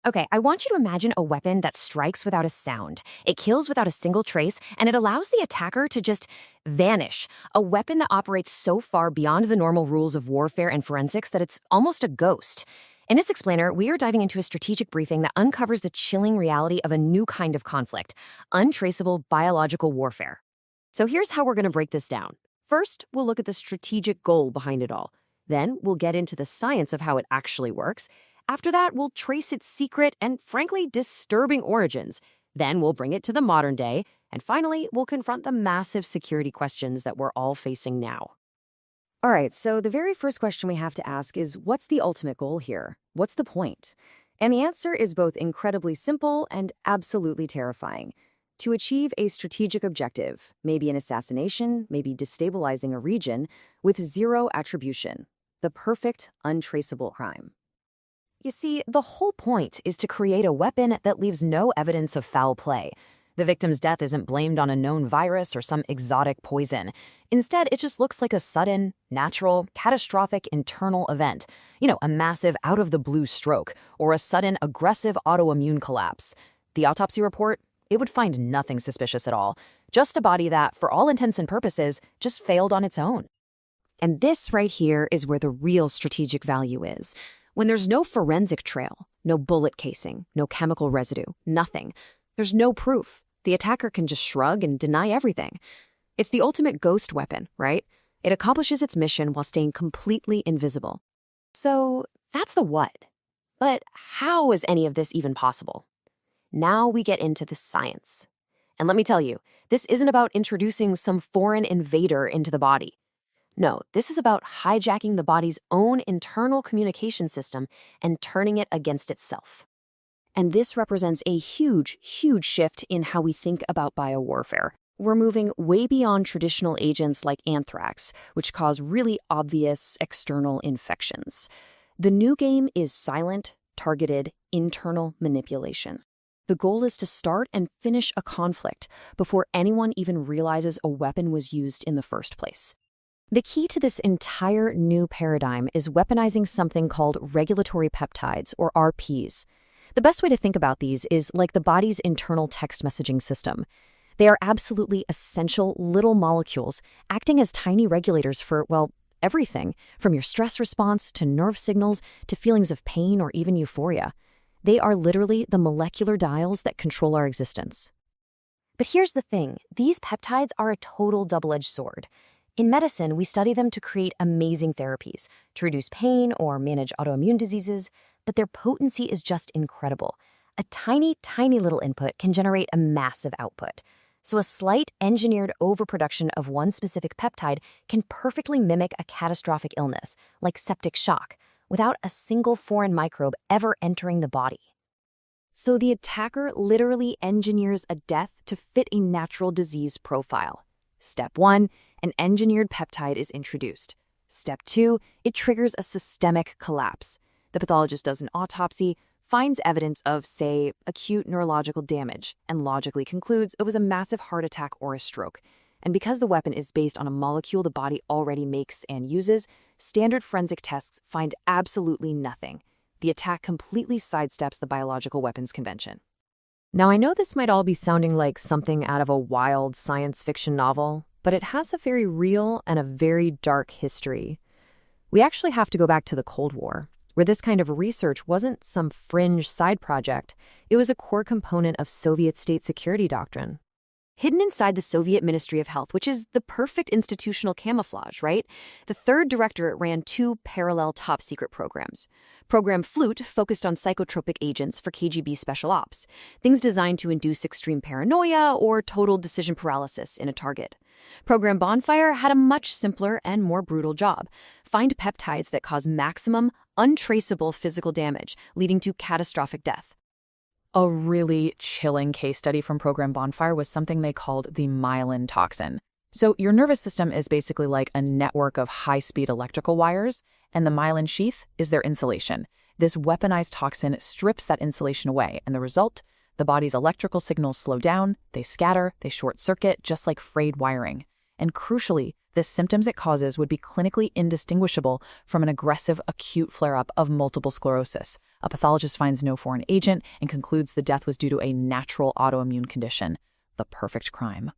Okay, I want you to imagine a weapon that strikes without a sound. It kills without a single trace, and it allows the attacker to just vanish. A weapon that operates so far beyond the normal rules of warfare and forensics that it's almost a ghost. In this explainer, we are diving into a strategic briefing that uncovers the chilling reality of a new kind of conflict, untraceable biological warfare. So here's how we're going to break this down. First, we'll look at the strategic goal behind it all. Then, we'll get into the science of how it actually works. After that, we'll trace its secret and, frankly, disturbing origins. Then we'll bring it to the modern day. And finally, we'll confront the massive security questions that we're all facing now. All right, so the very first question we have to ask is, what's the ultimate goal here? What's the point? And the answer is both incredibly simple and absolutely terrifying. To achieve a strategic objective, maybe an assassination, maybe destabilizing a region, with zero attribution. The perfect, untraceable crime. You see, the whole point is to create a weapon that leaves no evidence of foul play. The victim's death isn't blamed on a known virus or some exotic poison. Instead, it just looks like a sudden, natural, catastrophic internal event. A massive out-of-the-blue stroke or a sudden aggressive autoimmune collapse. The autopsy report, it would find nothing suspicious at all. Just a body that, for all intents and purposes, just failed on its own. And this right here is where the real strategic value is. When there's no forensic trail, no bullet casing, no chemical residue, nothing, there's no proof. The attacker can just shrug and deny everything. It's the ultimate ghost weapon, right? It accomplishes its mission while staying completely invisible. So that's the what. But how is any of this even possible? Now we get into the science. And let me tell you, this isn't about introducing some foreign invader into the body. No, this is about hijacking the body's own internal communication system and turning it against itself. And this represents a huge, huge shift in how we think about biowarfare. We're moving way beyond traditional agents like anthrax, which cause really obvious external infections. The new game is silent, targeted, internal manipulation. The goal is to start and finish a conflict before anyone even realizes a weapon was used in the first place. The key to this entire new paradigm is weaponizing something called regulatory peptides, or RPs. The best way to think about these is like the body's internal text messaging system. They are absolutely essential little molecules acting as tiny regulators for, everything, from your stress response to nerve signals to feelings of pain or even euphoria. They are literally the molecular dials that control our existence. But here's the thing, these peptides are a total double-edged sword. In medicine, we study them to create amazing therapies, to reduce pain or manage autoimmune diseases, but their potency is just incredible. A tiny, tiny little input can generate a massive output. So a slight engineered overproduction of one specific peptide can perfectly mimic a catastrophic illness, like septic shock, without a single foreign microbe ever entering the body. So the attacker literally engineers a death to fit a natural disease profile. Step 1, an engineered peptide is introduced. Step 2, it triggers a systemic collapse. The pathologist does an autopsy, finds evidence of, say, acute neurological damage, and logically concludes it was a massive heart attack or a stroke. And because the weapon is based on a molecule the body already makes and uses, standard forensic tests find absolutely nothing. The attack completely sidesteps the biological weapons convention. Now, I know this might all be sounding like something out of a wild science fiction novel, but it has a very real and a very dark history. We actually have to go back to the Cold War, where this kind of research wasn't some fringe side project. It was a core component of Soviet state security doctrine. Hidden inside the Soviet Ministry of Health, which is the perfect institutional camouflage, right? The third directorate ran 2 parallel top-secret programs. Program Flute focused on psychotropic agents for KGB special ops, things designed to induce extreme paranoia or total decision paralysis in a target. Program Bonfire had a much simpler and more brutal job. Find peptides that cause maximum, untraceable physical damage, leading to catastrophic death. A really chilling case study from Program Bonfire was something they called the myelin toxin. So your nervous system is basically like a network of high-speed electrical wires, and the myelin sheath is their insulation. This weaponized toxin strips that insulation away, and the result? The body's electrical signals slow down, they scatter, they short-circuit, just like frayed wiring. And crucially, The symptoms it causes would be clinically indistinguishable from an aggressive acute flare-up of multiple sclerosis. A pathologist finds no foreign agent and concludes the death was due to a natural autoimmune condition. The perfect crime.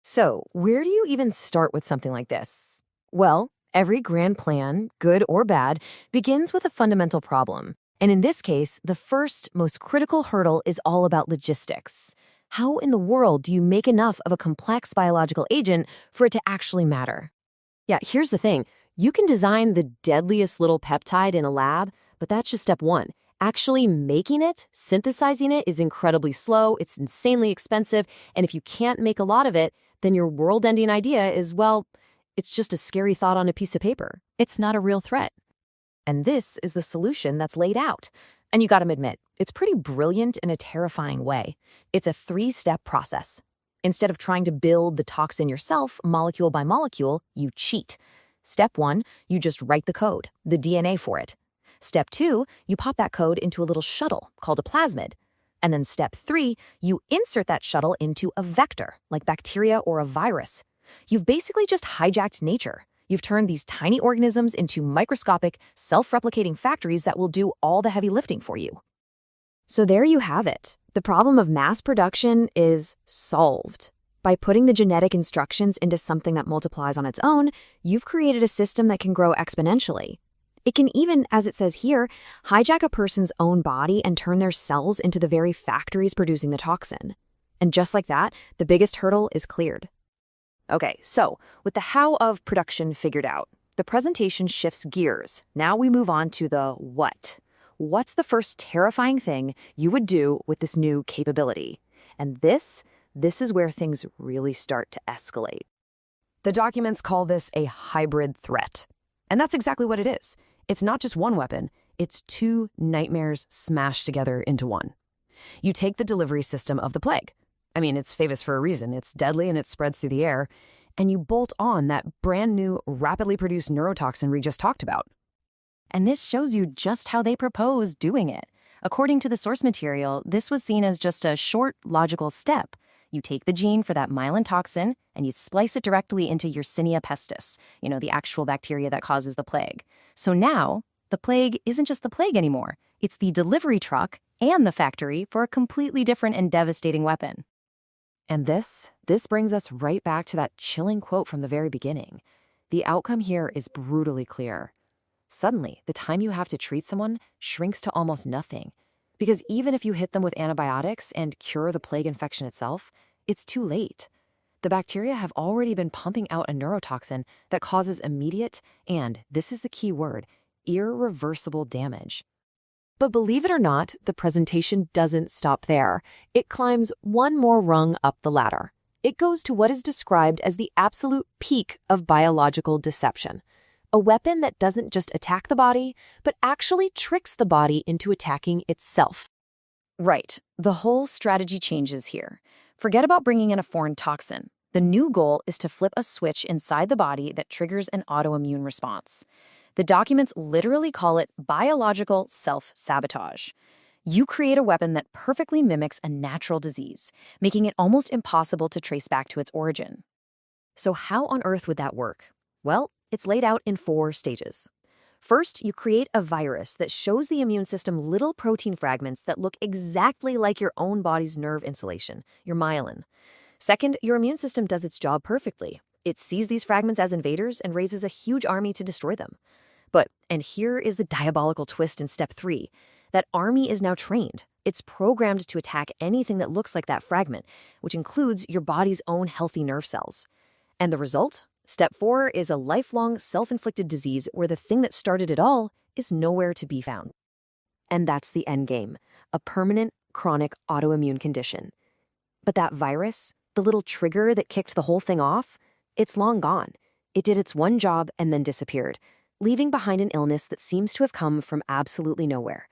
So, where do you even start with something like this? Well, every grand plan, good or bad, begins with a fundamental problem. And in this case, the first, most critical hurdle is all about logistics. How in the world do you make enough of a complex biological agent for it to actually matter? Yeah, here's the thing. You can design the deadliest little peptide in a lab, but that's just step one. Actually making it, synthesizing it, is incredibly slow, it's insanely expensive, and if you can't make a lot of it, then your world-ending idea is, well, it's just a scary thought on a piece of paper. It's not a real threat. And this is the solution that's laid out. And you gotta admit, it's pretty brilliant in a terrifying way. It's a 3-step process. Instead of trying to build the toxin yourself, molecule by molecule, you cheat. Step 1, you just write the code, the DNA for it. Step 2, you pop that code into a little shuttle called a plasmid. And then step 3, you insert that shuttle into a vector, like bacteria or a virus. You've basically just hijacked nature. You've turned these tiny organisms into microscopic, self-replicating factories that will do all the heavy lifting for you. So there you have it. The problem of mass production is solved. By putting the genetic instructions into something that multiplies on its own, you've created a system that can grow exponentially. It can even, as it says here, hijack a person's own body and turn their cells into the very factories producing the toxin. And just like that, the biggest hurdle is cleared. Okay, so with the how of production figured out, the presentation shifts gears. Now we move on to the what. What's the first terrifying thing you would do with this new capability? And this is where things really start to escalate. The documents call this a hybrid threat. And that's exactly what it is. It's not just one weapon, it's 2 nightmares smashed together into one. You take the delivery system of the plague. I mean, it's famous for a reason. It's deadly and it spreads through the air. And you bolt on that brand new, rapidly produced neurotoxin we just talked about. And this shows you just how they propose doing it. According to the source material, this was seen as just a short, logical step. You take the gene for that myelin toxin and you splice it directly into Yersinia pestis, the actual bacteria that causes the plague. So now, the plague isn't just the plague anymore. It's the delivery truck and the factory for a completely different and devastating weapon. And this brings us right back to that chilling quote from the very beginning. The outcome here is brutally clear. Suddenly, the time you have to treat someone shrinks to almost nothing. Because even if you hit them with antibiotics and cure the plague infection itself, it's too late. The bacteria have already been pumping out a neurotoxin that causes immediate and, this is the key word, irreversible damage. But believe it or not, the presentation doesn't stop there. It climbs one more rung up the ladder. It goes to what is described as the absolute peak of biological deception. A weapon that doesn't just attack the body, but actually tricks the body into attacking itself. Right. The whole strategy changes here. Forget about bringing in a foreign toxin. The new goal is to flip a switch inside the body that triggers an autoimmune response. The documents literally call it biological self-sabotage. You create a weapon that perfectly mimics a natural disease, making it almost impossible to trace back to its origin. So how on earth would that work? Well, it's laid out in 4 stages. First, you create a virus that shows the immune system little protein fragments that look exactly like your own body's nerve insulation, your myelin. Second, your immune system does its job perfectly. It sees these fragments as invaders and raises a huge army to destroy them. And here is the diabolical twist in step 3. That army is now trained. It's programmed to attack anything that looks like that fragment, which includes your body's own healthy nerve cells. And the result? Step 4 is a lifelong self-inflicted disease where the thing that started it all is nowhere to be found. And that's the end game, a permanent, chronic autoimmune condition. But that virus, the little trigger that kicked the whole thing off, it's long gone. It did its one job and then disappeared, leaving behind an illness that seems to have come from absolutely nowhere.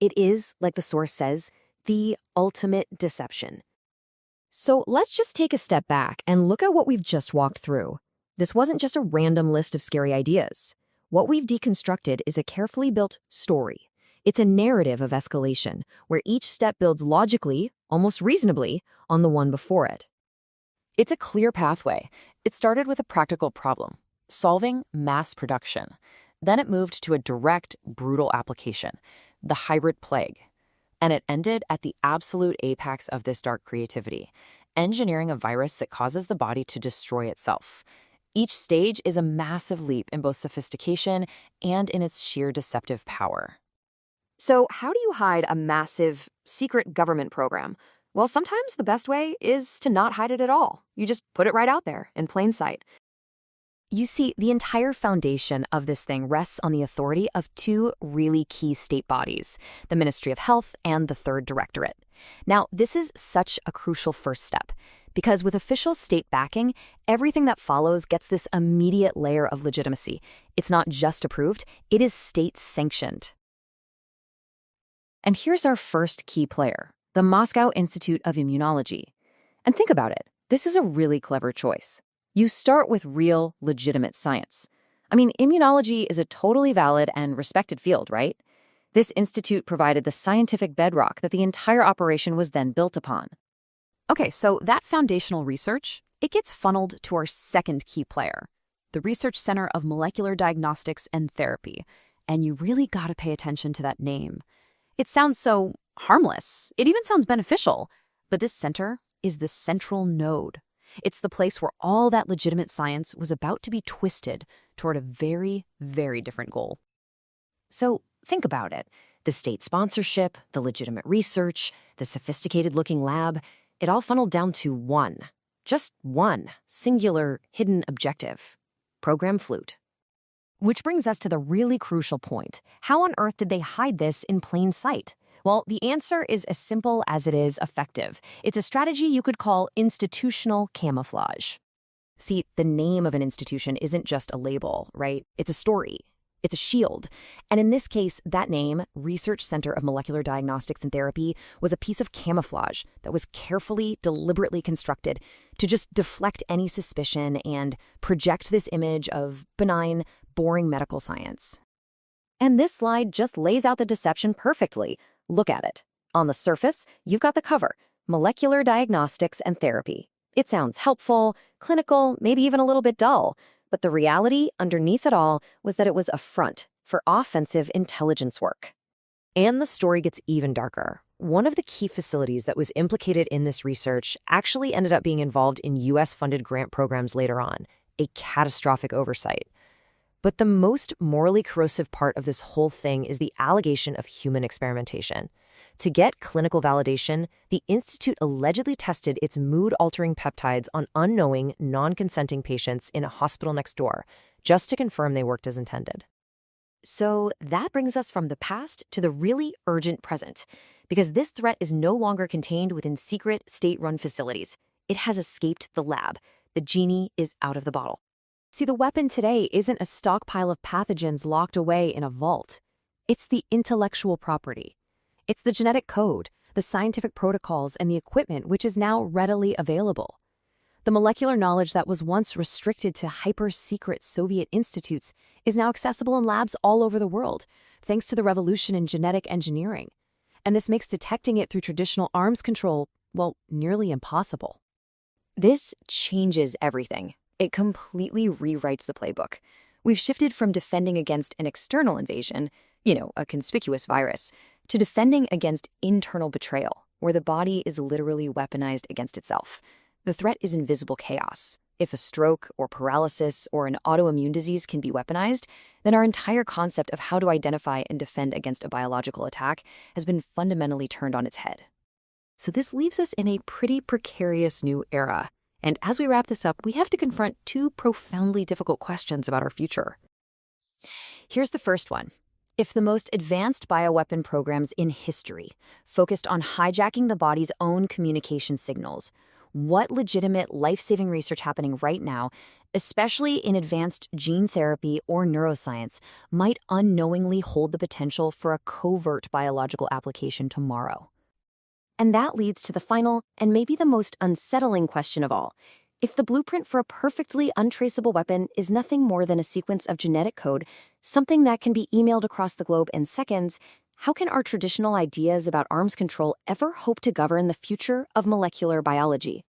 It is, like the source says, the ultimate deception. So let's just take a step back and look at what we've just walked through. This wasn't just a random list of scary ideas. What we've deconstructed is a carefully built story. It's a narrative of escalation, where each step builds logically, almost reasonably, on the one before it. It's a clear pathway. It started with a practical problem, solving mass production. Then it moved to a direct, brutal application, the hybrid plague. And it ended at the absolute apex of this dark creativity, engineering a virus that causes the body to destroy itself. Each stage is a massive leap in both sophistication and in its sheer deceptive power. So, how do you hide a massive, secret government program? Well, sometimes the best way is to not hide it at all. You just put it right out there in plain sight. You see, the entire foundation of this thing rests on the authority of two really key state bodies, the Ministry of Health and the Third Directorate. Now, this is such a crucial first step, because with official state backing, everything that follows gets this immediate layer of legitimacy. It's not just approved, it is state-sanctioned. And here's our first key player, the Moscow Institute of Immunology. And think about it, this is a really clever choice. You start with real, legitimate science. I mean, immunology is a totally valid and respected field, right? This institute provided the scientific bedrock that the entire operation was then built upon. Okay, so that foundational research, it gets funneled to our second key player, the Research Center of Molecular Diagnostics and Therapy. And you really gotta pay attention to that name. It sounds so harmless. It even sounds beneficial. But this center is the central node. It's the place where all that legitimate science was about to be twisted toward a very, very different goal. So think about it. The state sponsorship, the legitimate research, the sophisticated-looking lab, it all funneled down to one. Just one singular hidden objective. Program Flute. Which brings us to the really crucial point. How on earth did they hide this in plain sight? Well, the answer is as simple as it is effective. It's a strategy you could call institutional camouflage. See, the name of an institution isn't just a label, right? It's a story. It's a shield. And in this case, that name, Research Center of Molecular Diagnostics and Therapy, was a piece of camouflage that was carefully, deliberately constructed to just deflect any suspicion and project this image of benign, boring medical science. And this slide just lays out the deception perfectly. Look at it. On the surface, you've got the cover, Molecular Diagnostics and Therapy. It sounds helpful, clinical, maybe even a little bit dull. But the reality underneath it all was that it was a front for offensive intelligence work. And the story gets even darker. One of the key facilities that was implicated in this research actually ended up being involved in US-funded grant programs later on, a catastrophic oversight. But the most morally corrosive part of this whole thing is the allegation of human experimentation. To get clinical validation, the institute allegedly tested its mood-altering peptides on unknowing, non-consenting patients in a hospital next door, just to confirm they worked as intended. So that brings us from the past to the really urgent present, because this threat is no longer contained within secret, state-run facilities. It has escaped the lab. The genie is out of the bottle. See, the weapon today isn't a stockpile of pathogens locked away in a vault. It's the intellectual property. It's the genetic code, the scientific protocols, and the equipment which is now readily available. The molecular knowledge that was once restricted to hyper-secret Soviet institutes is now accessible in labs all over the world, thanks to the revolution in genetic engineering. And this makes detecting it through traditional arms control, well, nearly impossible. This changes everything. It completely rewrites the playbook. We've shifted from defending against an external invasion, a conspicuous virus, to defending against internal betrayal, where the body is literally weaponized against itself. The threat is invisible chaos. If a stroke or paralysis or an autoimmune disease can be weaponized, then our entire concept of how to identify and defend against a biological attack has been fundamentally turned on its head. So this leaves us in a pretty precarious new era. And as we wrap this up, we have to confront two profoundly difficult questions about our future. Here's the first one. If the most advanced bioweapon programs in history focused on hijacking the body's own communication signals, what legitimate life-saving research happening right now, especially in advanced gene therapy or neuroscience, might unknowingly hold the potential for a covert biological application tomorrow? And that leads to the final and maybe the most unsettling question of all. If the blueprint for a perfectly untraceable weapon is nothing more than a sequence of genetic code, something that can be emailed across the globe in seconds, how can our traditional ideas about arms control ever hope to govern the future of molecular biology?